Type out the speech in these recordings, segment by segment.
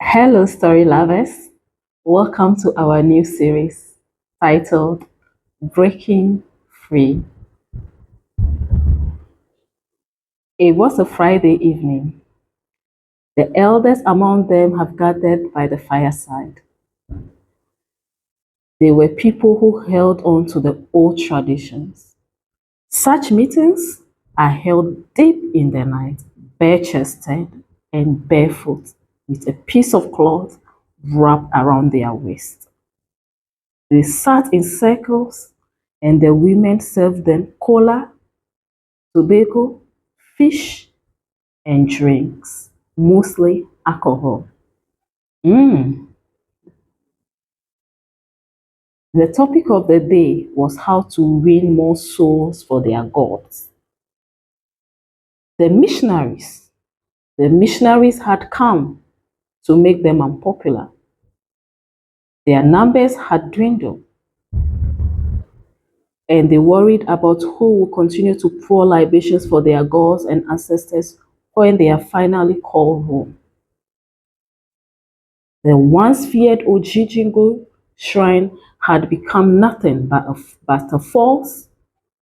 Hello, story lovers. Welcome to our new series titled Breaking Free. It was a Friday evening. The elders among them have gathered by the fireside. They were people who held on to the old traditions. Such meetings are held deep in the night, bare chested and barefoot, with a piece of cloth wrapped around their waist. They sat in circles and the women served them cola, tobacco, fish, and drinks, mostly alcohol. Mm. The topic of the day was how to win more souls for their gods. The missionaries, the missionaries had come to make them unpopular. Their numbers had dwindled, and they worried about who would continue to pour libations for their gods and ancestors when they are finally called home. The once feared Ojijingo shrine had become nothing but a false,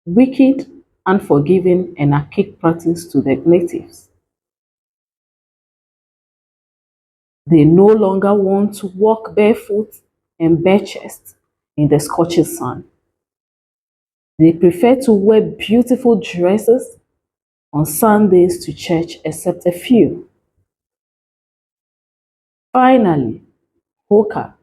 wicked, unforgiving, and archaic practice to the natives. They no longer want to walk barefoot and bare chest in the scorching sun. They prefer to wear beautiful dresses on Sundays to church, except a few. Finally, Hoka,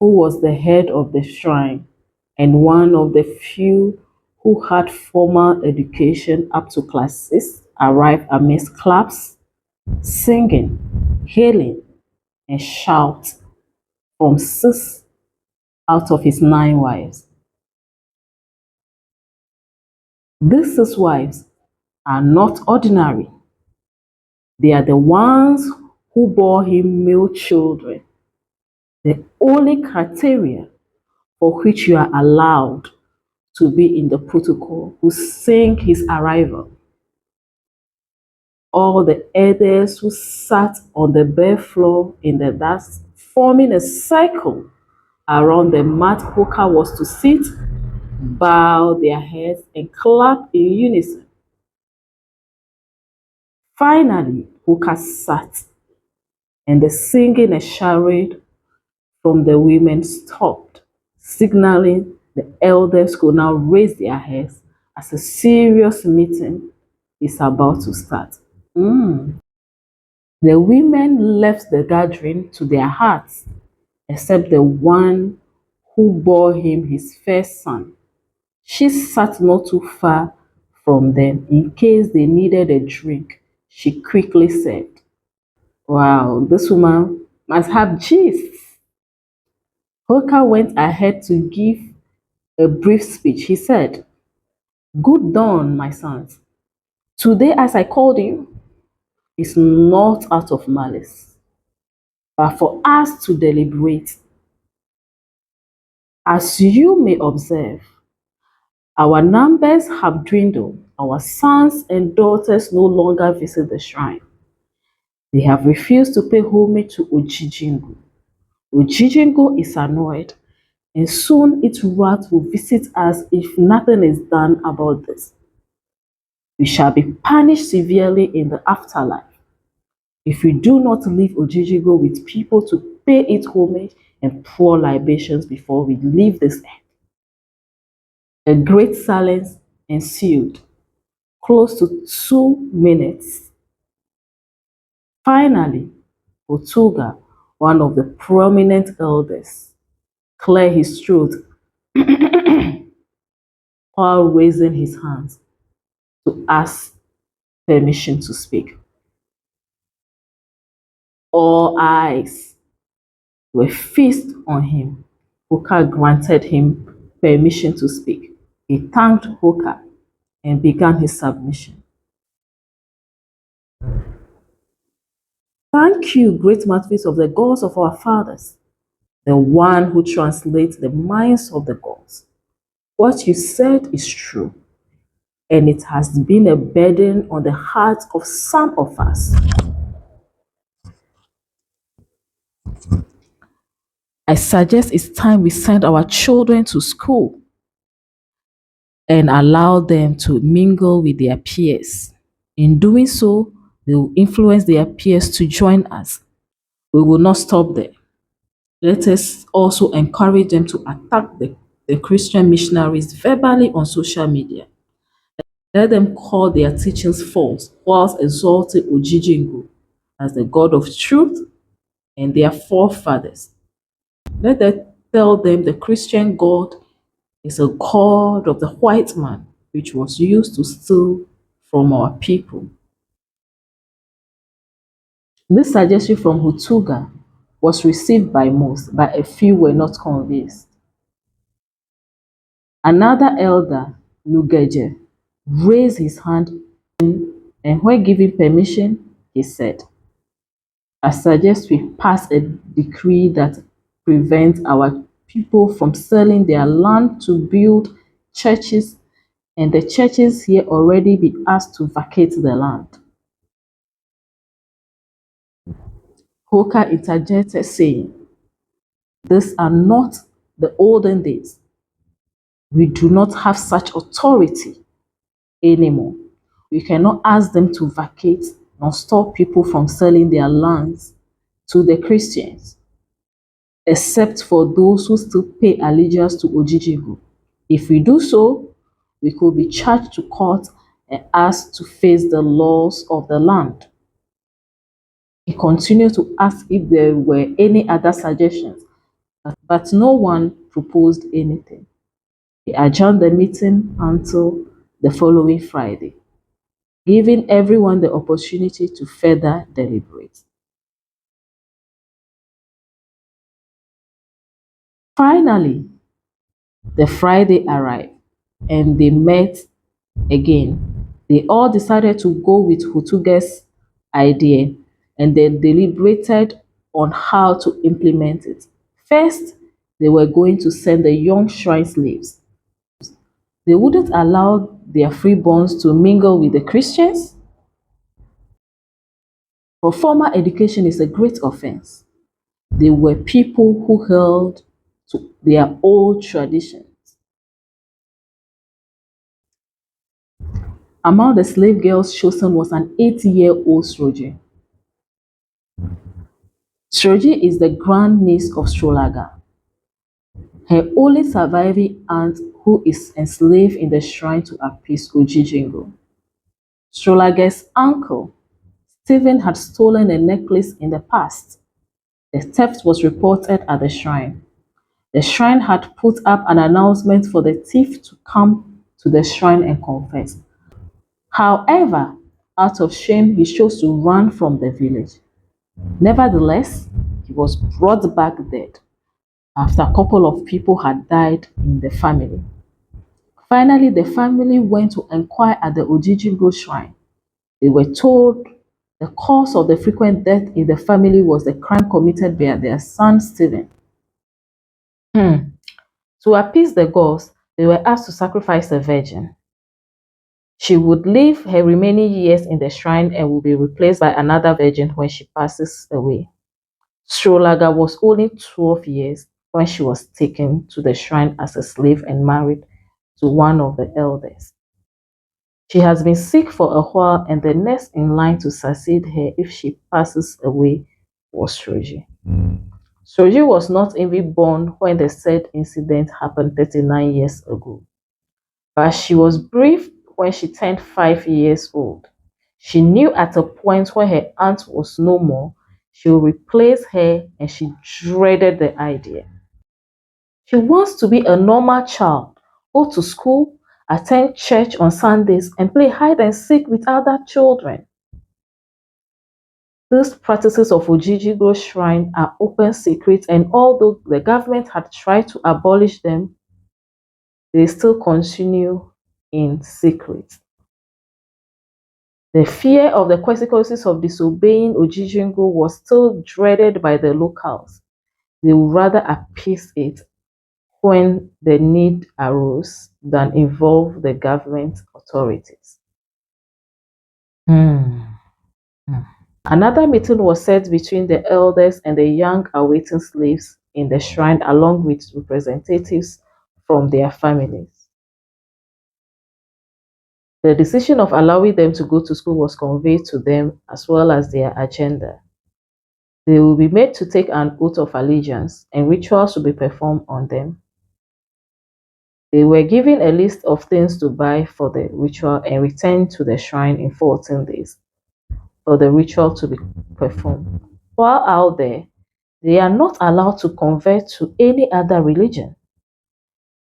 who was the head of the shrine and one of the few who had formal education up to class 6, arrived amidst claps, singing, hailing, and shouts from 6 out of his 9 wives. These 6 wives are not ordinary. They are the ones who bore him male children, the only criteria for which you are allowed to be in the protocol who sing his arrival. All the others who sat on the bare floor in the dust, forming a circle around the mat Hoka was to sit, bow their heads and clap in unison. Finally, Hoka sat, and the singing and shouting from the women stopped, signaling the elders could now raise their heads as a serious meeting is about to start. Mm. The women left the gathering to their hearts, except the one who bore him his first son. She sat not too far from them in case they needed a drink. She quickly said, "Wow, this woman must have gist." Hoka went ahead to give a brief speech. He said, "Good dawn, my sons. Today, as I called you, is not out of malice, but for us to deliberate. As you may observe, our numbers have dwindled. Our sons and daughters no longer visit the shrine. They have refused to pay homage to Ojijingo. Ojijingo is annoyed, and soon its wrath will visit us if nothing is done about this. We shall be punished severely in the afterlife if we do not leave Ojijingo with people to pay it homage and pour libations before we leave this earth." A great silence ensued, close to 2 minutes. Finally, Otuga, one of the prominent elders, cleared his throat while raising his hands to ask permission to speak. All eyes were fixed on him. Hoka granted him permission to speak. He thanked Hoka and began his submission. "Thank you, great mouthpiece of the gods of our fathers, the one who translates the minds of the gods. What you said is true, and it has been a burden on the hearts of some of us. I suggest it's time we send our children to school and allow them to mingle with their peers. In doing so, they will influence their peers to join us. We will not stop there. Let us also encourage them to attack the Christian missionaries verbally on social media. Let them call their teachings false whilst exalting Ojijingo as the God of truth and their forefathers. Let them tell them the Christian God is a God of the white man, which was used to steal from our people. This suggestion from Hutuga was received by most, but a few were not convinced. Another elder, Lugeje, raised his hand and when given permission, he said, I suggest we pass a decree that prevents our people from selling their land to build churches and the churches here already be asked to vacate the land. Hoka interjected saying, these are not the olden days. We do not have such authority anymore. We cannot ask them to vacate nor stop people from selling their lands to the Christians, except for those who still pay allegiance to Ojijigu. If we do so, we could be charged to court and asked to face the laws of the land. He continued to ask if there were any other suggestions, but no one proposed anything. He adjourned the meeting until the following Friday, giving everyone the opportunity to further deliberate. Finally, the Friday arrived and they met again. They all decided to go with Hutuge's idea and they deliberated on how to implement it. First, they were going to send the young shrine slaves. They wouldn't allow their freeborns to mingle with the Christians. For formal education is a great offense. They were people who held to their old traditions. Among the slave girls chosen was an 80-year-old Sroji. Sroji is the grandniece of Strolaga. Her only surviving aunt who is enslaved in the shrine to appease Ojijingo. Strolaga's uncle, Stephen, had stolen a necklace in the past. The theft was reported at the shrine. The shrine had put up an announcement for the thief to come to the shrine and confess. However, out of shame, he chose to run from the village. Nevertheless, he was brought back dead after a couple of people had died in the family. Finally, the family went to inquire at the Ojijingo shrine. They were told the cause of the frequent death in the family was the crime committed by their son Stephen. To appease the gods, they were asked to sacrifice a virgin. She would live her remaining years in the shrine and will be replaced by another virgin when she passes away. Strolaga was only 12 years when she was taken to the shrine as a slave and married to one of the elders. She has been sick for a while, and the next in line to succeed her if she passes away was Sroji. Sroji was not even born when the said incident happened 39 years ago, but she was briefed when she turned 5 years old. She knew at a point when her aunt was no more, she would replace her, and she dreaded the idea. She wants to be a normal child, go to school, attend church on Sundays, and play hide and seek with other children. These practices of Ojijigo Shrine are open secrets, and although the government had tried to abolish them, they still continue in secret. The fear of the consequences of disobeying Ojijingo was still dreaded by the locals. They would rather appease it when the need arose than involve the government authorities. Hmm. Another meeting was set between the elders and the young awaiting slaves in the shrine, along with representatives from their families. The decision of allowing them to go to school was conveyed to them, as well as their agenda. They will be made to take an oath of allegiance, and rituals will be performed on them. They were given a list of things to buy for the ritual and return to the shrine in 14 days for the ritual to be performed. While out there, they are not allowed to convert to any other religion.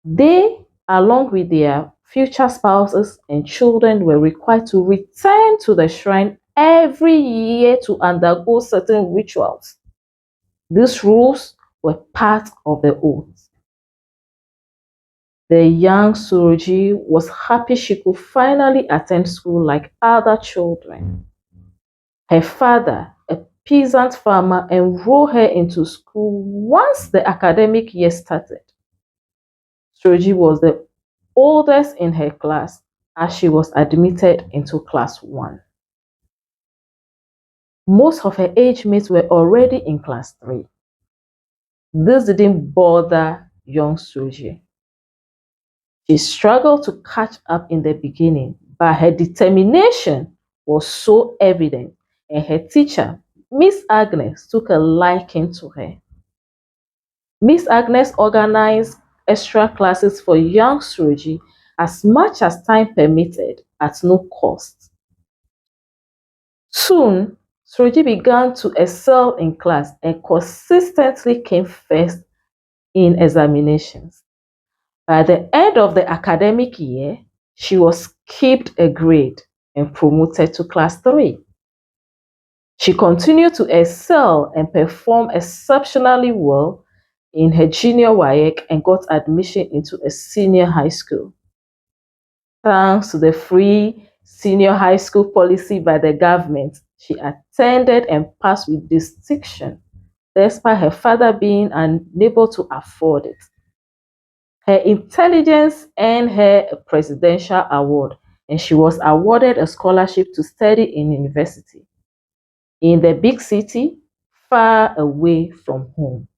They, along with their future spouses and children, were required to return to the shrine every year to undergo certain rituals. These rules were part of the oath. The young Sroji was happy she could finally attend school like other children. Her father, a peasant farmer, enrolled her into school once the academic year started. Sroji was the oldest in her class as she was admitted into class 1. Most of her age mates were already in class 3. This didn't bother young Sroji. She struggled to catch up in the beginning, but her determination was so evident, and her teacher, Miss Agnes, took a liking to her. Miss Agnes organized extra classes for young Sroji as much as time permitted at no cost. Soon, Sroji began to excel in class and consistently came first in examinations. By the end of the academic year, she was skipped a grade and promoted to class 3. She continued to excel and perform exceptionally well in her junior WAEC and got admission into a senior high school. Thanks to the free senior high school policy by the government, she attended and passed with distinction, despite her father being unable to afford it. Her intelligence earned her a presidential award, and she was awarded a scholarship to study in university in the big city, far away from home.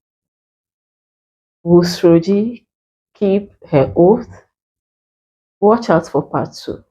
Will Sroji keep her oath? Watch out for part 2.